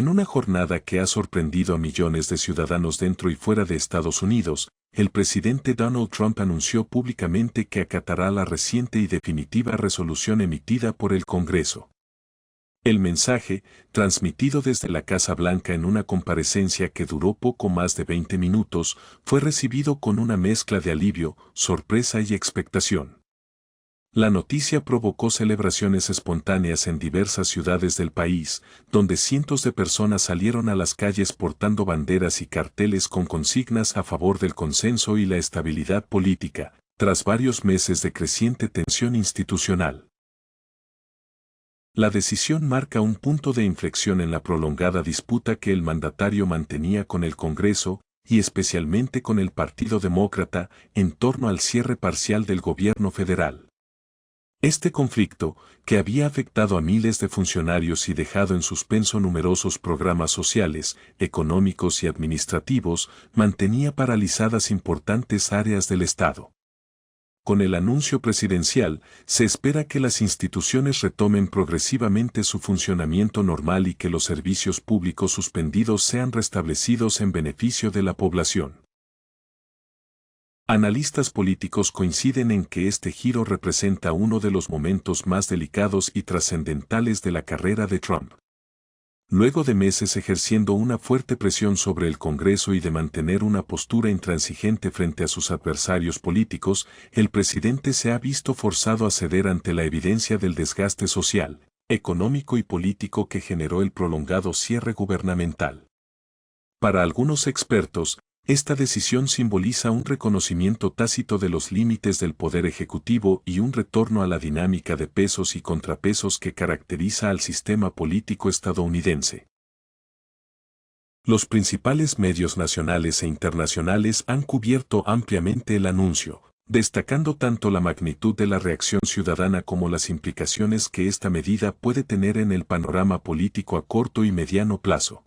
En una jornada que ha sorprendido a millones de ciudadanos dentro y fuera de Estados Unidos, el presidente Donald Trump anunció públicamente que acatará la reciente y definitiva resolución emitida por el Congreso. El mensaje, transmitido desde la Casa Blanca en una comparecencia que duró poco más de 20 minutos, fue recibido con una mezcla de alivio, sorpresa y expectación. La noticia provocó celebraciones espontáneas en diversas ciudades del país, donde cientos de personas salieron a las calles portando banderas y carteles con consignas a favor del consenso y la estabilidad política, tras varios meses de creciente tensión institucional. La decisión marca un punto de inflexión en la prolongada disputa que el mandatario mantenía con el Congreso, y especialmente con el Partido Demócrata, en torno al cierre parcial del gobierno federal. Este conflicto, que había afectado a miles de funcionarios y dejado en suspenso numerosos programas sociales, económicos y administrativos, mantenía paralizadas importantes áreas del Estado. Con el anuncio presidencial, se espera que las instituciones retomen progresivamente su funcionamiento normal y que los servicios públicos suspendidos sean restablecidos en beneficio de la población. Analistas políticos coinciden en que este giro representa uno de los momentos más delicados y trascendentales de la carrera de Trump. Luego de meses ejerciendo una fuerte presión sobre el Congreso y de mantener una postura intransigente frente a sus adversarios políticos, el presidente se ha visto forzado a ceder ante la evidencia del desgaste social, económico y político que generó el prolongado cierre gubernamental. Para algunos expertos, esta decisión simboliza un reconocimiento tácito de los límites del poder ejecutivo y un retorno a la dinámica de pesos y contrapesos que caracteriza al sistema político estadounidense. Los principales medios nacionales e internacionales han cubierto ampliamente el anuncio, destacando tanto la magnitud de la reacción ciudadana como las implicaciones que esta medida puede tener en el panorama político a corto y mediano plazo.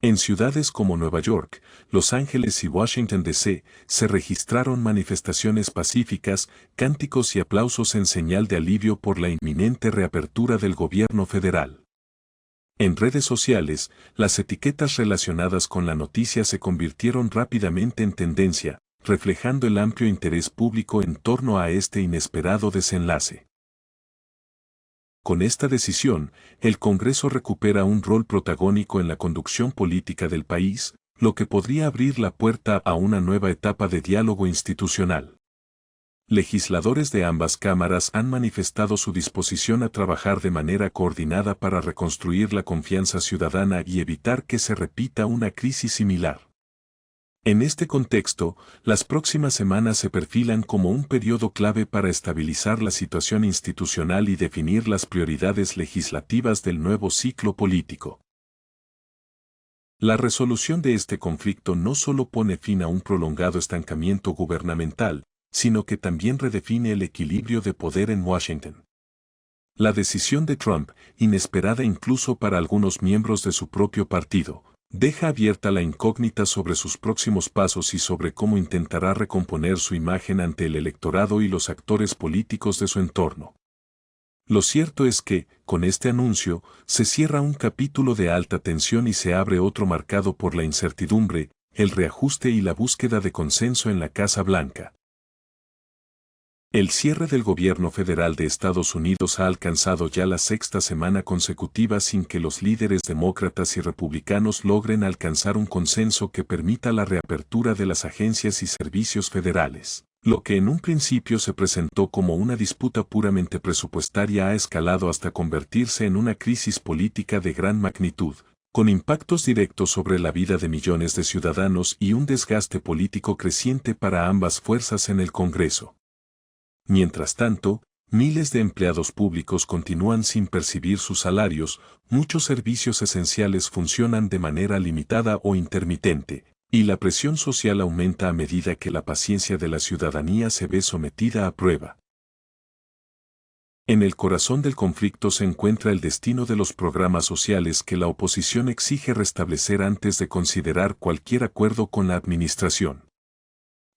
En ciudades como Nueva York, Los Ángeles y Washington D.C. se registraron manifestaciones pacíficas, cánticos y aplausos en señal de alivio por la inminente reapertura del gobierno federal. En redes sociales, las etiquetas relacionadas con la noticia se convirtieron rápidamente en tendencia, reflejando el amplio interés público en torno a este inesperado desenlace. Con esta decisión, el Congreso recupera un rol protagónico en la conducción política del país, lo que podría abrir la puerta a una nueva etapa de diálogo institucional. Legisladores de ambas cámaras han manifestado su disposición a trabajar de manera coordinada para reconstruir la confianza ciudadana y evitar que se repita una crisis similar. En este contexto, las próximas semanas se perfilan como un periodo clave para estabilizar la situación institucional y definir las prioridades legislativas del nuevo ciclo político. La resolución de este conflicto no solo pone fin a un prolongado estancamiento gubernamental, sino que también redefine el equilibrio de poder en Washington. La decisión de Trump, inesperada incluso para algunos miembros de su propio partido, deja abierta la incógnita sobre sus próximos pasos y sobre cómo intentará recomponer su imagen ante el electorado y los actores políticos de su entorno. Lo cierto es que, con este anuncio, se cierra un capítulo de alta tensión y se abre otro marcado por la incertidumbre, el reajuste y la búsqueda de consenso en la Casa Blanca. El cierre del gobierno federal de Estados Unidos ha alcanzado ya la sexta semana consecutiva sin que los líderes demócratas y republicanos logren alcanzar un consenso que permita la reapertura de las agencias y servicios federales. Lo que en un principio se presentó como una disputa puramente presupuestaria ha escalado hasta convertirse en una crisis política de gran magnitud, con impactos directos sobre la vida de millones de ciudadanos y un desgaste político creciente para ambas fuerzas en el Congreso. Mientras tanto, miles de empleados públicos continúan sin percibir sus salarios, muchos servicios esenciales funcionan de manera limitada o intermitente, y la presión social aumenta a medida que la paciencia de la ciudadanía se ve sometida a prueba. En el corazón del conflicto se encuentra el destino de los programas sociales que la oposición exige restablecer antes de considerar cualquier acuerdo con la administración.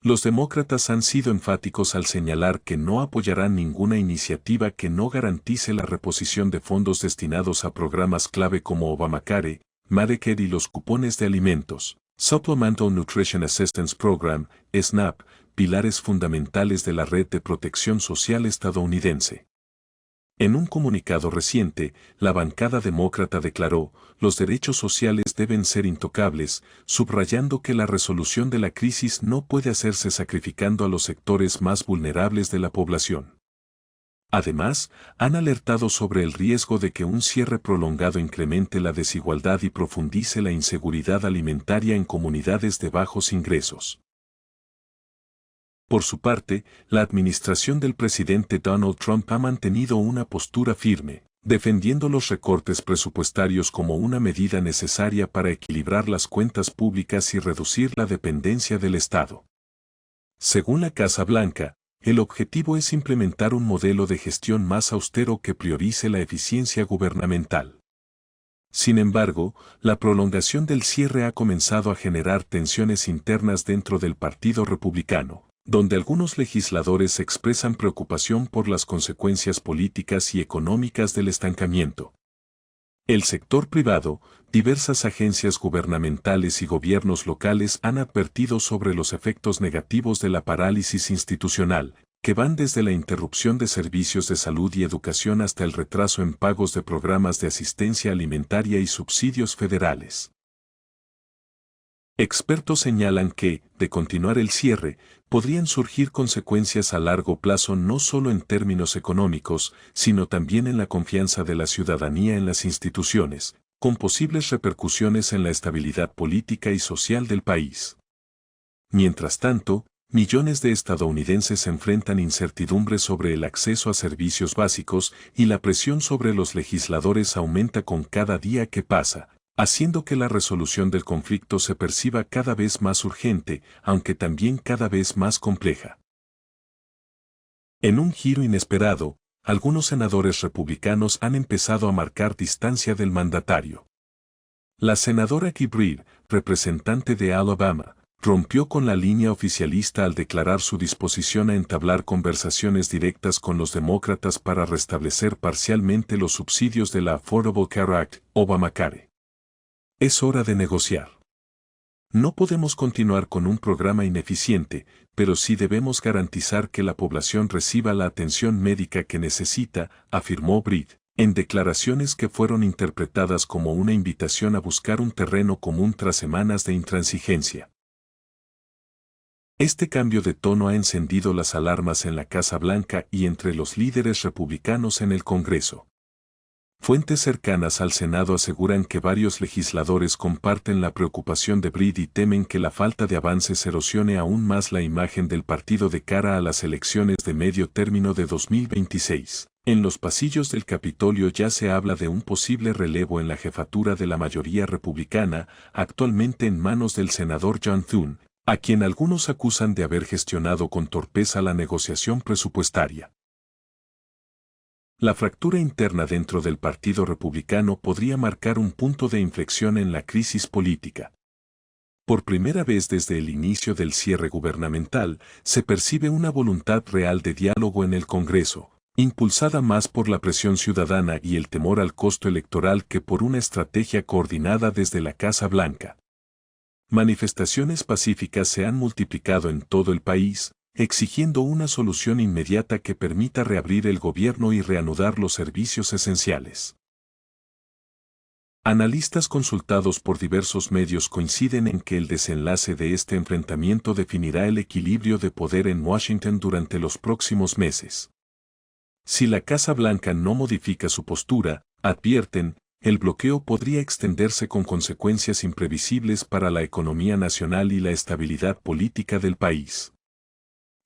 Los demócratas han sido enfáticos al señalar que no apoyarán ninguna iniciativa que no garantice la reposición de fondos destinados a programas clave como Obamacare, Medicare y los cupones de alimentos, Supplemental Nutrition Assistance Program, SNAP, pilares fundamentales de la red de protección social estadounidense. En un comunicado reciente, la bancada demócrata declaró, los derechos sociales deben ser intocables, subrayando que la resolución de la crisis no puede hacerse sacrificando a los sectores más vulnerables de la población. Además, han alertado sobre el riesgo de que un cierre prolongado incremente la desigualdad y profundice la inseguridad alimentaria en comunidades de bajos ingresos. Por su parte, la administración del presidente Donald Trump ha mantenido una postura firme, defendiendo los recortes presupuestarios como una medida necesaria para equilibrar las cuentas públicas y reducir la dependencia del Estado. Según la Casa Blanca, el objetivo es implementar un modelo de gestión más austero que priorice la eficiencia gubernamental. Sin embargo, la prolongación del cierre ha comenzado a generar tensiones internas dentro del Partido Republicano, donde algunos legisladores expresan preocupación por las consecuencias políticas y económicas del estancamiento. El sector privado, diversas agencias gubernamentales y gobiernos locales han advertido sobre los efectos negativos de la parálisis institucional, que van desde la interrupción de servicios de salud y educación hasta el retraso en pagos de programas de asistencia alimentaria y subsidios federales. Expertos señalan que, de continuar el cierre, podrían surgir consecuencias a largo plazo no solo en términos económicos, sino también en la confianza de la ciudadanía en las instituciones, con posibles repercusiones en la estabilidad política y social del país. Mientras tanto, millones de estadounidenses enfrentan incertidumbre sobre el acceso a servicios básicos y la presión sobre los legisladores aumenta con cada día que pasa, haciendo que la resolución del conflicto se perciba cada vez más urgente, aunque también cada vez más compleja. En un giro inesperado, algunos senadores republicanos han empezado a marcar distancia del mandatario. La senadora Kay Breed, representante de Alabama, rompió con la línea oficialista al declarar su disposición a entablar conversaciones directas con los demócratas para restablecer parcialmente los subsidios de la Affordable Care Act, Obamacare. Es hora de negociar. No podemos continuar con un programa ineficiente, pero sí debemos garantizar que la población reciba la atención médica que necesita, afirmó Breed, en declaraciones que fueron interpretadas como una invitación a buscar un terreno común tras semanas de intransigencia. Este cambio de tono ha encendido las alarmas en la Casa Blanca y entre los líderes republicanos en el Congreso. Fuentes cercanas al Senado aseguran que varios legisladores comparten la preocupación de Breed y temen que la falta de avances erosione aún más la imagen del partido de cara a las elecciones de medio término de 2026. En los pasillos del Capitolio ya se habla de un posible relevo en la jefatura de la mayoría republicana, actualmente en manos del senador John Thune, a quien algunos acusan de haber gestionado con torpeza la negociación presupuestaria. La fractura interna dentro del Partido Republicano podría marcar un punto de inflexión en la crisis política. Por primera vez desde el inicio del cierre gubernamental, se percibe una voluntad real de diálogo en el Congreso, impulsada más por la presión ciudadana y el temor al costo electoral que por una estrategia coordinada desde la Casa Blanca. Manifestaciones pacíficas se han multiplicado en todo el país, exigiendo una solución inmediata que permita reabrir el gobierno y reanudar los servicios esenciales. Analistas consultados por diversos medios coinciden en que el desenlace de este enfrentamiento definirá el equilibrio de poder en Washington durante los próximos meses. Si la Casa Blanca no modifica su postura, advierten, el bloqueo podría extenderse con consecuencias imprevisibles para la economía nacional y la estabilidad política del país.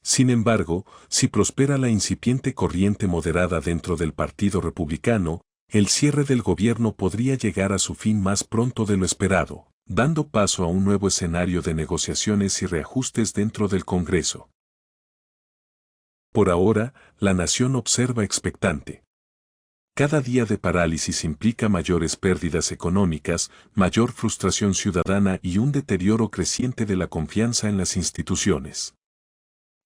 Sin embargo, si prospera la incipiente corriente moderada dentro del Partido Republicano, el cierre del gobierno podría llegar a su fin más pronto de lo esperado, dando paso a un nuevo escenario de negociaciones y reajustes dentro del Congreso. Por ahora, la nación observa expectante. Cada día de parálisis implica mayores pérdidas económicas, mayor frustración ciudadana y un deterioro creciente de la confianza en las instituciones.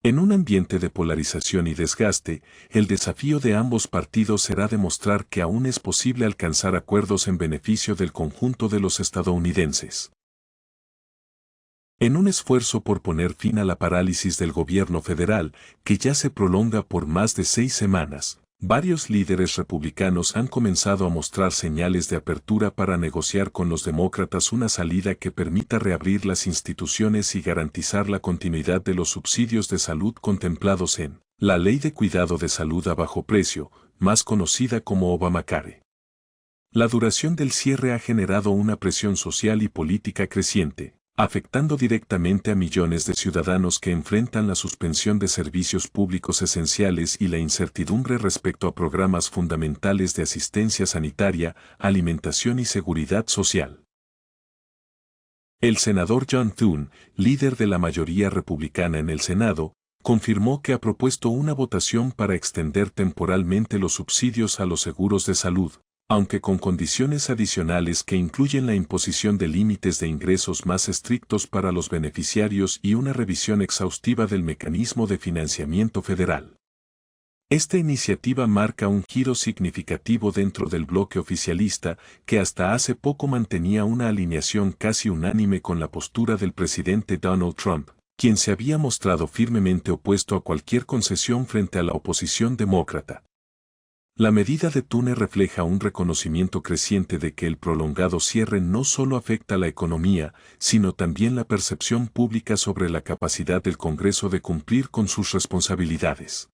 En un ambiente de polarización y desgaste, el desafío de ambos partidos será demostrar que aún es posible alcanzar acuerdos en beneficio del conjunto de los estadounidenses. En un esfuerzo por poner fin a la parálisis del gobierno federal, que ya se prolonga por más de 6 semanas, varios líderes republicanos han comenzado a mostrar señales de apertura para negociar con los demócratas una salida que permita reabrir las instituciones y garantizar la continuidad de los subsidios de salud contemplados en la Ley de Cuidado de Salud a Bajo Precio, más conocida como Obamacare. La duración del cierre ha generado una presión social y política creciente, afectando directamente a millones de ciudadanos que enfrentan la suspensión de servicios públicos esenciales y la incertidumbre respecto a programas fundamentales de asistencia sanitaria, alimentación y seguridad social. El senador John Thune, líder de la mayoría republicana en el Senado, confirmó que ha propuesto una votación para extender temporalmente los subsidios a los seguros de salud, aunque con condiciones adicionales que incluyen la imposición de límites de ingresos más estrictos para los beneficiarios y una revisión exhaustiva del mecanismo de financiamiento federal. Esta iniciativa marca un giro significativo dentro del bloque oficialista, que hasta hace poco mantenía una alineación casi unánime con la postura del presidente Donald Trump, quien se había mostrado firmemente opuesto a cualquier concesión frente a la oposición demócrata. La medida de Thune refleja un reconocimiento creciente de que el prolongado cierre no solo afecta a la economía, sino también la percepción pública sobre la capacidad del Congreso de cumplir con sus responsabilidades.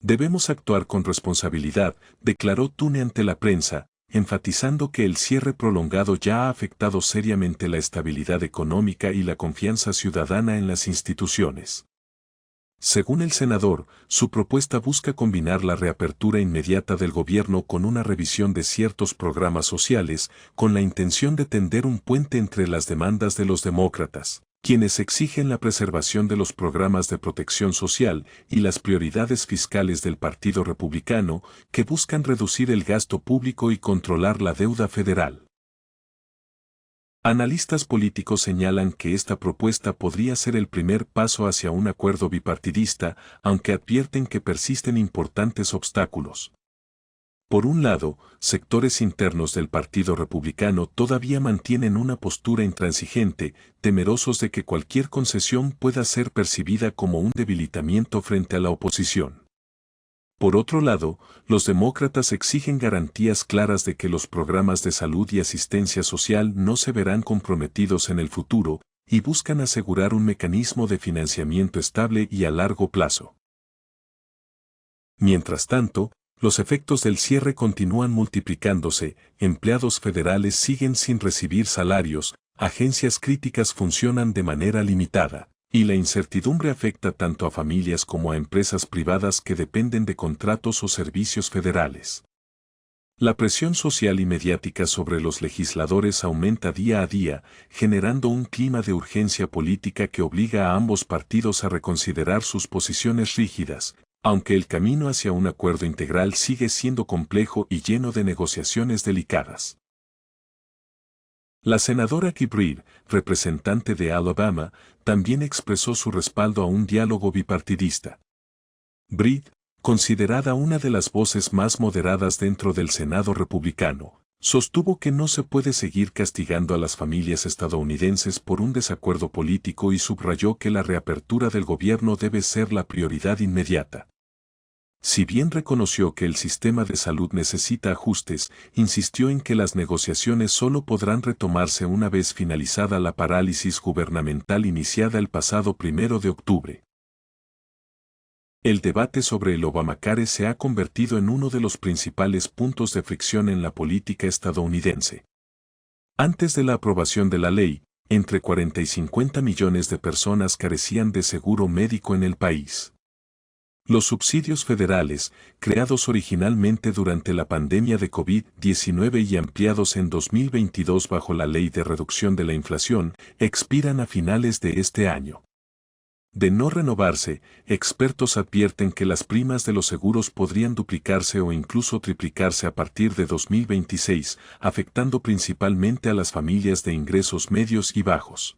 Debemos actuar con responsabilidad, declaró Thune ante la prensa, enfatizando que el cierre prolongado ya ha afectado seriamente la estabilidad económica y la confianza ciudadana en las instituciones. Según el senador, su propuesta busca combinar la reapertura inmediata del gobierno con una revisión de ciertos programas sociales, con la intención de tender un puente entre las demandas de los demócratas, quienes exigen la preservación de los programas de protección social, y las prioridades fiscales del Partido Republicano, que buscan reducir el gasto público y controlar la deuda federal. Analistas políticos señalan que esta propuesta podría ser el primer paso hacia un acuerdo bipartidista, aunque advierten que persisten importantes obstáculos. Por un lado, sectores internos del Partido Republicano todavía mantienen una postura intransigente, temerosos de que cualquier concesión pueda ser percibida como un debilitamiento frente a la oposición. Por otro lado, los demócratas exigen garantías claras de que los programas de salud y asistencia social no se verán comprometidos en el futuro, y buscan asegurar un mecanismo de financiamiento estable y a largo plazo. Mientras tanto, los efectos del cierre continúan multiplicándose, empleados federales siguen sin recibir salarios, agencias críticas funcionan de manera limitada, y la incertidumbre afecta tanto a familias como a empresas privadas que dependen de contratos o servicios federales. La presión social y mediática sobre los legisladores aumenta día a día, generando un clima de urgencia política que obliga a ambos partidos a reconsiderar sus posiciones rígidas, aunque el camino hacia un acuerdo integral sigue siendo complejo y lleno de negociaciones delicadas. La senadora Kay Breed, representante de Alabama, también expresó su respaldo a un diálogo bipartidista. Breed, considerada una de las voces más moderadas dentro del Senado republicano, sostuvo que no se puede seguir castigando a las familias estadounidenses por un desacuerdo político y subrayó que la reapertura del gobierno debe ser la prioridad inmediata. Si bien reconoció que el sistema de salud necesita ajustes, insistió en que las negociaciones solo podrán retomarse una vez finalizada la parálisis gubernamental iniciada el pasado 1 de octubre. El debate sobre el Obamacare se ha convertido en uno de los principales puntos de fricción en la política estadounidense. Antes de la aprobación de la ley, entre 40 y 50 millones de personas carecían de seguro médico en el país. Los subsidios federales, creados originalmente durante la pandemia de COVID-19 y ampliados en 2022 bajo la Ley de Reducción de la Inflación, expiran a finales de este año. De no renovarse, expertos advierten que las primas de los seguros podrían duplicarse o incluso triplicarse a partir de 2026, afectando principalmente a las familias de ingresos medios y bajos.